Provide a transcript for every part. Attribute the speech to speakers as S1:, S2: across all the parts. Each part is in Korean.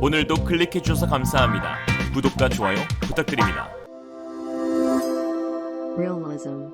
S1: 오늘도 클릭해주셔서 감사합니다. 구독과 좋아요 부탁드립니다.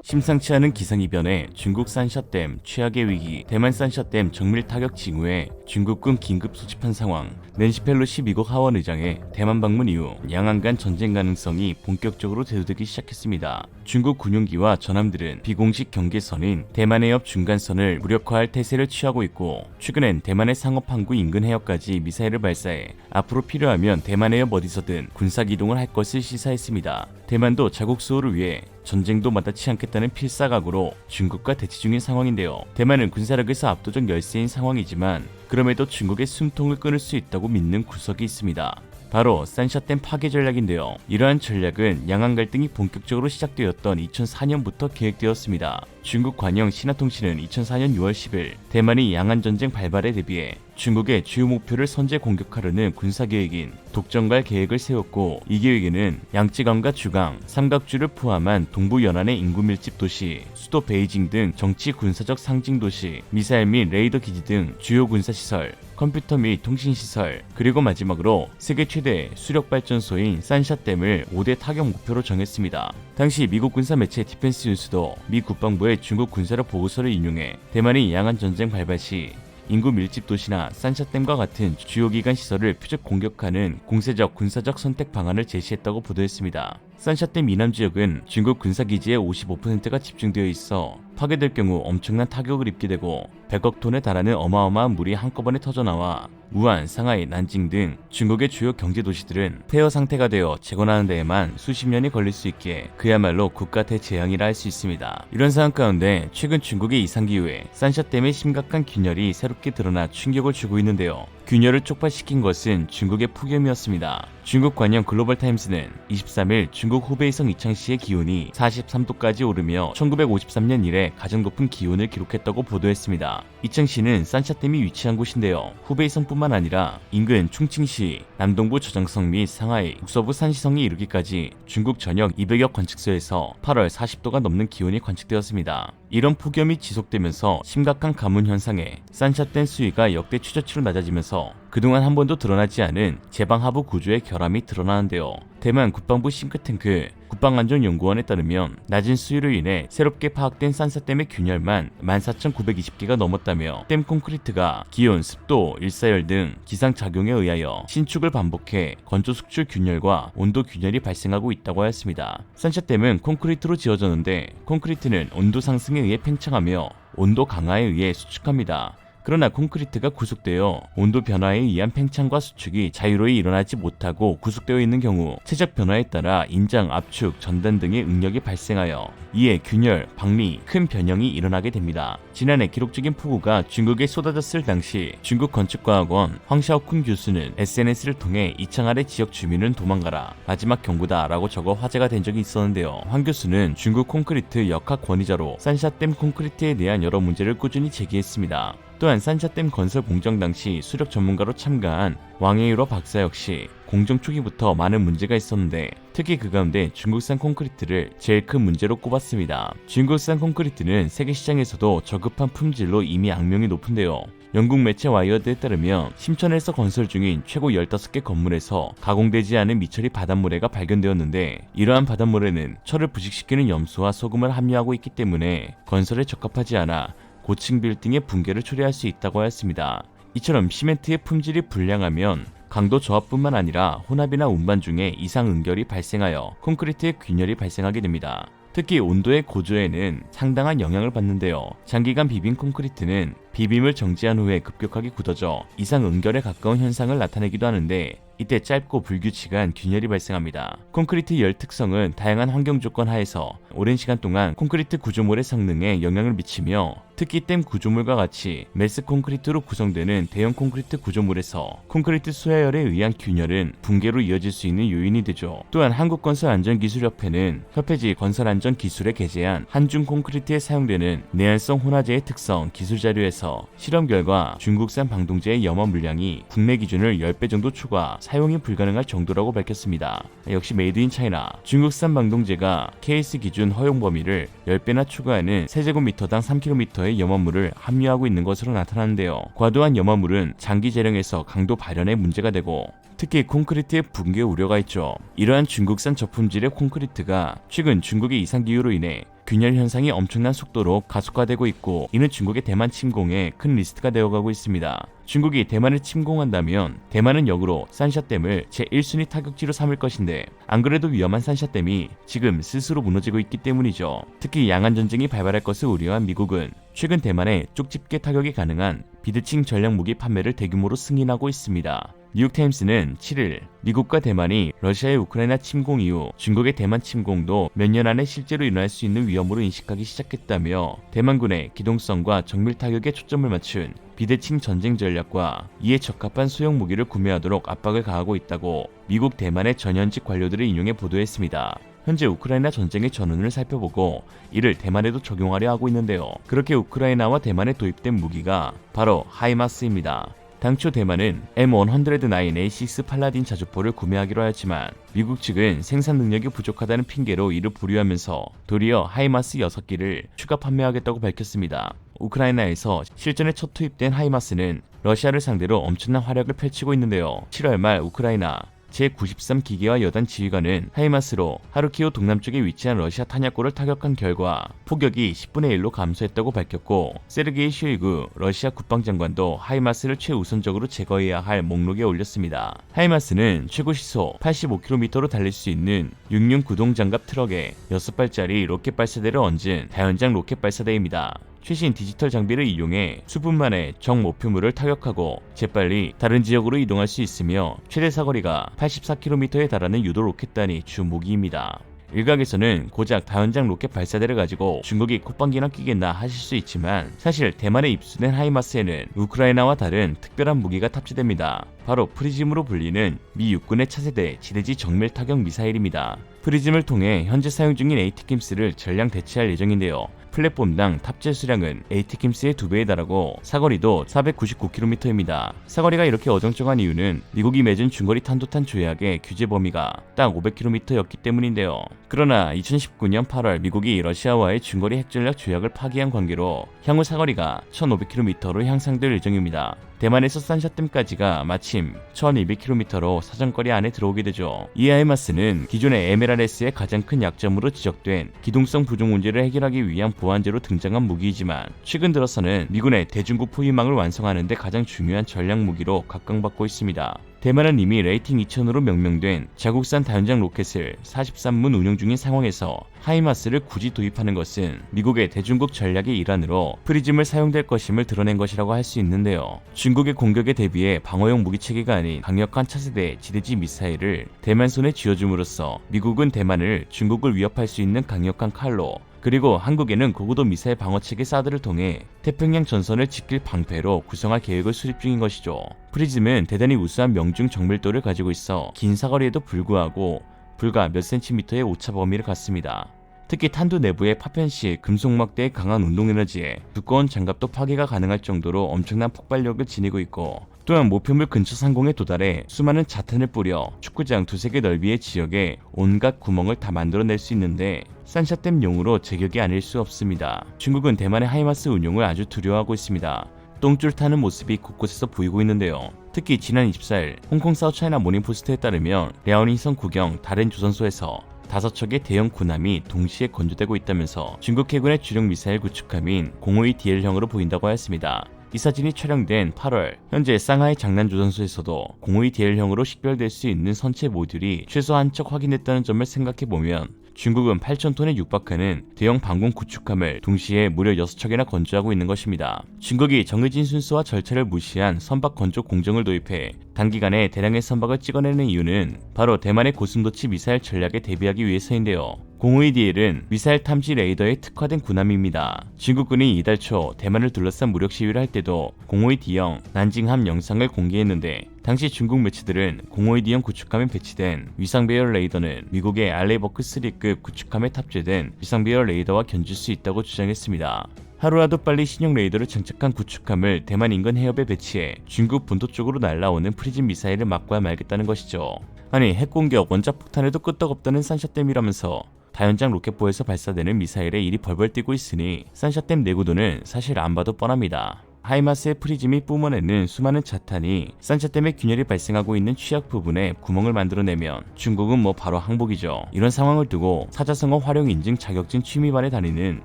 S1: 심상치 않은 기상이변에 중국 산샤댐 최악의 위기, 대만 산샤댐 정밀 타격 징후에 중국군 긴급 소집한 상황, 낸시 펠로시 미국 하원 의장의 대만 방문 이후 양안 간 전쟁 가능성이 본격적으로 대두되기 시작했습니다. 중국 군용기와 전함들은 비공식 경계선인 대만 해협 중간선을 무력화할 태세를 취하고 있고, 최근엔 대만의 상업 항구 인근 해역까지 미사일을 발사해 앞으로 필요하면 대만 해협 어디서든 군사 기동을 할 것을 시사했습니다. 대만도 자국 수호를 위해 전쟁도 마다치 않겠다는 필사각오로 중국과 대치 중인 상황인데요. 대만은 군사력에서 압도적 열세인 상황이지만 그럼에도 중국의 숨통을 끊을 수 있다고 믿는 구석이 있습니다. 바로 산샤댐 파괴 전략인데요. 이러한 전략은 양안 갈등이 본격적으로 시작되었던 2004년부터 계획되었습니다. 중국 관영 신화통신은 2004년 6월 10일 대만이 양안 전쟁 발발에 대비해 중국의 주요 목표를 선제 공격하려는 군사계획인 독전갈 계획을 세웠고, 이 계획에는 양쯔강과 주강, 삼각주를 포함한 동부 연안의 인구 밀집 도시, 수도 베이징 등 정치 군사적 상징 도시, 미사일 및 레이더 기지 등 주요 군사시설, 컴퓨터 및 통신시설, 그리고 마지막으로 세계 최대 수력발전소인 산샤댐을 5대 타격 목표로 정했습니다. 당시 미국 군사 매체 디펜스 뉴스도 미 국방부의 중국 군사력 보고서를 인용해 대만이 양안 전쟁 발발 시 인구 밀집 도시나 산샤댐과 같은 주요 기관 시설을 표적 공격하는 공세적 군사적 선택 방안을 제시했다고 보도했습니다. 산샤댐 이남 지역은 중국 군사기지의 55%가 집중되어 있어 파괴될 경우 엄청난 타격을 입게 되고 100억 톤에 달하는 어마어마한 물이 한꺼번에 터져나와 우한, 상하이, 난징 등 중국의 주요 경제 도시들은 폐허 상태가 되어 재건하는 데에만 수십 년이 걸릴 수 있기에 그야말로 국가 대재앙이라 할 수 있습니다. 이런 상황 가운데 최근 중국의 이상기후에 산샤댐의 심각한 균열이 새롭게 드러나 충격을 주고 있는데요. 균열을 촉발시킨 것은 중국의 폭염이었습니다. 중국 관영 글로벌타임스는 23일 중국 후베이성 이창시의 기온이 43도까지 오르며 1953년 이래 가장 높은 기온을 기록했다고 보도했습니다. 이창시는 산샤댐이 위치한 곳인데요. 후베이성뿐만 아니라 인근 충칭시, 남동부 저장성 및 상하이, 북서부 산시성에 이르기까지 중국 전역 200여 관측소에서 8월 40도가 넘는 기온이 관측되었습니다. 이런 폭염이 지속되면서 심각한 가뭄 현상에 산샤댐 수위가 역대 최저치로 낮아지면서 그동안 한 번도 드러나지 않은 제방하부 구조의 결함이 드러나는데요. 대만 국방부 싱크탱크 국방안전연구원에 따르면 낮은 수위로 인해 새롭게 파악된 산샤댐의 균열만 14,920개가 넘었다며, 댐 콘크리트가 기온, 습도, 일사열 등 기상작용에 의하여 신축을 반복해 건조 숙출 균열과 온도 균열이 발생하고 있다고 하였습니다. 산샤댐은 콘크리트로 지어졌는데 콘크리트는 온도 상승에 의해 팽창하며 온도 강화에 의해 수축합니다. 그러나 콘크리트가 구속되어 온도 변화에 의한 팽창과 수축이 자유로이 일어나지 못하고 구속되어 있는 경우 체적 변화에 따라 인장, 압축, 전단 등의 응력이 발생하여 이에 균열, 박리, 큰 변형이 일어나게 됩니다. 지난해 기록적인 폭우가 중국에 쏟아졌을 당시 중국 건축과학원 황샤오쿤 교수는 SNS를 통해 이창 아래 지역 주민은 도망가라, 마지막 경고다 라고 적어 화제가 된 적이 있었는데요. 황 교수는 중국 콘크리트 역학 권위자로 산샤댐 콘크리트에 대한 여러 문제를 꾸준히 제기했습니다. 또한 산샤댐 건설 공정 당시 수력 전문가로 참가한 왕에이러 박사 역시 공정 초기부터 많은 문제가 있었는데 특히 그 가운데 중국산 콘크리트를 제일 큰 문제로 꼽았습니다. 중국산 콘크리트는 세계 시장에서도 저급한 품질로 이미 악명이 높은데요. 영국 매체 와이어드에 따르면 심천에서 건설 중인 최고 15개 건물에서 가공되지 않은 미처리 바닷모래가 발견되었는데, 이러한 바닷모래는 철을 부식시키는 염소와 소금을 함유하고 있기 때문에 건설에 적합하지 않아 고층 빌딩의 붕괴를 초래할 수 있다고 하였습니다. 이처럼 시멘트의 품질이 불량하면 강도 저하뿐만 아니라 혼합이나 운반 중에 이상 응결이 발생하여 콘크리트의 균열이 발생하게 됩니다. 특히 온도의 고조에는 상당한 영향을 받는데요. 장기간 비빔 콘크리트는 비빔을 정지한 후에 급격하게 굳어져 이상 응결에 가까운 현상을 나타내기도 하는데, 이때 짧고 불규칙한 균열이 발생합니다. 콘크리트 열 특성은 다양한 환경 조건 하에서 오랜 시간 동안 콘크리트 구조물의 성능에 영향을 미치며, 특히 댐 구조물과 같이 매스 콘크리트로 구성되는 대형 콘크리트 구조물에서 콘크리트 수하열에 의한 균열은 붕괴로 이어질 수 있는 요인이 되죠. 또한 한국건설안전기술협회는 협회지 건설안전기술에 게재한 한중 콘크리트에 사용되는 내한성 혼화제의 특성 기술 자료에서 실험 결과 중국산 방동제의 염화 물량이 국내 기준을 10배 정도 초과, 사용이 불가능할 정도라고 밝혔습니다. 역시 메이드 인 차이나, 중국산 방동제가 KS 기준 허용 범위를 10배나 초과하는 세제곱미터당 3km의 근처에 염화물을 함유하고 있는 것으로 나타나는데요. 과도한 염화물은 장기 재령에서 강도 발현에 문제가 되고 특히 콘크리트의 붕괴 우려가 있죠. 이러한 중국산 저품질의 콘크리트가 최근 중국의 이상기후로 인해 균열 현상이 엄청난 속도로 가속화되고 있고, 이는 중국의 대만 침공에 큰 리스크가 되어가고 있습니다. 중국이 대만을 침공한다면 대만은 역으로 산샤댐을 제1순위 타격지로 삼을 것인데, 안 그래도 위험한 산샤댐이 지금 스스로 무너지고 있기 때문이죠. 특히 양안전쟁이 발발할 것을 우려한 미국은 최근 대만에 쪽집게 타격이 가능한 비대칭 전략 무기 판매를 대규모로 승인하고 있습니다. 뉴욕타임스는 7일 미국과 대만이 러시아의 우크라이나 침공 이후 중국의 대만 침공도 몇 년 안에 실제로 일어날 수 있는 위험으로 인식하기 시작했다며, 대만군의 기동성과 정밀 타격에 초점을 맞춘 비대칭 전쟁 전략과 이에 적합한 소형 무기를 구매하도록 압박을 가하고 있다고 미국 대만의 전현직 관료들을 인용해 보도했습니다. 현재 우크라이나 전쟁의 전운을 살펴보고 이를 대만에도 적용하려 하고 있는데요. 그렇게 우크라이나와 대만에 도입된 무기가 바로 하이마스입니다. 당초 대만은 M109A6 팔라딘 자주포를 구매하기로 하였지만 미국 측은 생산 능력이 부족하다는 핑계로 이를 보류하면서 도리어 하이마스 6기를 추가 판매하겠다고 밝혔습니다. 우크라이나에서 실전에 첫 투입된 하이마스는 러시아를 상대로 엄청난 활약을 펼치고 있는데요. 7월 말 우크라이나 제93기계화 여단 지휘관은 하이마스로 하르키우 동남쪽에 위치한 러시아 탄약고를 타격한 결과 포격이 10분의 1로 감소했다고 밝혔고, 세르게이 쇼이구 러시아 국방장관도 하이마스를 최우선적으로 제거해야 할 목록에 올렸습니다. 하이마스는 최고 시속 85km로 달릴 수 있는 6륜 구동장갑 트럭에 6발짜리 로켓 발사대를 얹은 다연장 로켓 발사대입니다. 최신 디지털 장비를 이용해 수분 만에 적 목표물을 타격하고 재빨리 다른 지역으로 이동할 수 있으며 최대 사거리가 84km에 달하는 유도 로켓단이 주 무기입니다. 일각에서는 고작 다연장 로켓 발사대를 가지고 중국이 콧방귀나 끼겠나 하실 수 있지만, 사실 대만에 입수된 하이마스에는 우크라이나와 다른 특별한 무기가 탑재됩니다. 바로 프리즘으로 불리는 미 육군의 차세대 지대지 정밀 타격 미사일입니다. 프리즘을 통해 현재 사용 중인 에이티킴스를 전량 대체할 예정인데요. 플랫폼당 탑재 수량은 에이티킴스의 2배에 달하고 사거리도 499km입니다. 사거리가 이렇게 어정쩡한 이유는 미국이 맺은 중거리 탄도탄 조약의 규제 범위가 딱 500km였기 때문인데요. 그러나 2019년 8월 미국이 러시아와의 중거리 핵전략 조약을 파기한 관계로 향후 사거리가 1500km로 향상될 예정입니다. 대만에서 산샤댐까지가 마침 1200km로 사정거리 안에 들어오게 되죠. 이 하이마스는 기존의 MLRS의 가장 큰 약점으로 지적된 기동성 부족 문제를 해결하기 위한 보완제로 등장한 무기이지만, 최근 들어서는 미군의 대중국 포위망을 완성하는 데 가장 중요한 전략 무기로 각광받고 있습니다. 대만은 이미 레이팅 2000으로 명명된 자국산 다연장 로켓을 43문 운용 중인 상황에서 하이마스를 굳이 도입하는 것은 미국의 대중국 전략의 일환으로 프리즘을 사용될 것임을 드러낸 것이라고 할 수 있는데요. 중국의 공격에 대비해 방어용 무기체계가 아닌 강력한 차세대 지대지 미사일을 대만 손에 쥐어줌으로써 미국은 대만을 중국을 위협할 수 있는 강력한 칼로, 그리고 한국에는 고고도 미사일 방어체계 사드를 통해 태평양 전선을 지킬 방패로 구성할 계획을 수립 중인 것이죠. 프리즘은 대단히 우수한 명중 정밀도를 가지고 있어 긴 사거리에도 불구하고 불과 몇 센티미터의 오차 범위를 갖습니다. 특히 탄두 내부의 파편 시 금속막대의 강한 운동에너지에 두꺼운 장갑도 파괴가 가능할 정도로 엄청난 폭발력을 지니고 있고, 또한 목표물 근처 상공에 도달해 수많은 자탄을 뿌려 축구장 두세 개 넓이의 지역에 온갖 구멍을 다 만들어낼 수 있는데 산샤댐용으로 제격이 아닐 수 없습니다. 중국은 대만의 하이마스 운용을 아주 두려워하고 있습니다. 똥줄 타는 모습이 곳곳에서 보이고 있는데요. 특히 지난 24일 홍콩 사우차이나 모닝포스트에 따르면 랴오닝성 국영 다른 조선소에서 5척의 대형 군함이 동시에 건조되고 있다면서 중국 해군의 주력 미사일 구축함인 052DL형으로 보인다고 하였습니다. 이 사진이 촬영된 8월, 현재 상하이 장난조선소에서도 052DL형으로 식별될 수 있는 선체 모듈이 최소 한 척 확인됐다는 점을 생각해보면 중국은 8,000톤에 육박하는 대형 방공 구축함을 동시에 무려 6척이나 건조하고 있는 것입니다. 중국이 정해진 순서와 절차를 무시한 선박 건조 공정을 도입해 단기간에 대량의 선박을 찍어내는 이유는 바로 대만의 고순도치 미사일 전략에 대비하기 위해서인데요. 052DL은 미사일 탐지 레이더에 특화된 군함입니다. 중국군이 이달 초 대만을 둘러싼 무력 시위를 할 때도 052D형 난징함 영상을 공개했는데, 당시 중국 매체들은 052D형 구축함에 배치된 위상배열 레이더는 미국의 알레버크 3급 구축함에 탑재된 위상배열 레이더와 견줄 수 있다고 주장했습니다. 하루라도 빨리 신형 레이더를 장착한 구축함을 대만 인근 해협에 배치해 중국 본토 쪽으로 날아오는 프리즘 미사일을 막고야 말겠다는 것이죠. 아니, 핵공격, 원자폭탄에도 끄떡없다는 산샤댐이라면서 다연장 로켓포에서 발사되는 미사일에 일이 벌벌 뛰고 있으니 산샤댐 내구도는 사실 안 봐도 뻔합니다. 하이마스의 프리즘이 뿜어내는 수많은 자탄이 산샤댐에 균열이 발생하고 있는 취약 부분에 구멍을 만들어내면 중국은 뭐 바로 항복이죠. 이런 상황을 두고 사자성어 활용 인증 자격증 취미반에 다니는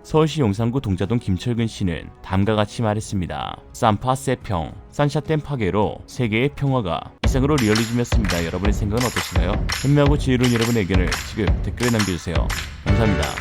S1: 서울시 용산구 동자동 김철근 씨는 다음과 같이 말했습니다. 쌈파 세평, 산샤댐 파괴로 세계의 평화가. 이상으로 리얼리즘이었습니다. 여러분의 생각은 어떠신가요? 현명하고 지혜로운 여러분의 의견을 지금 댓글에 남겨주세요. 감사합니다.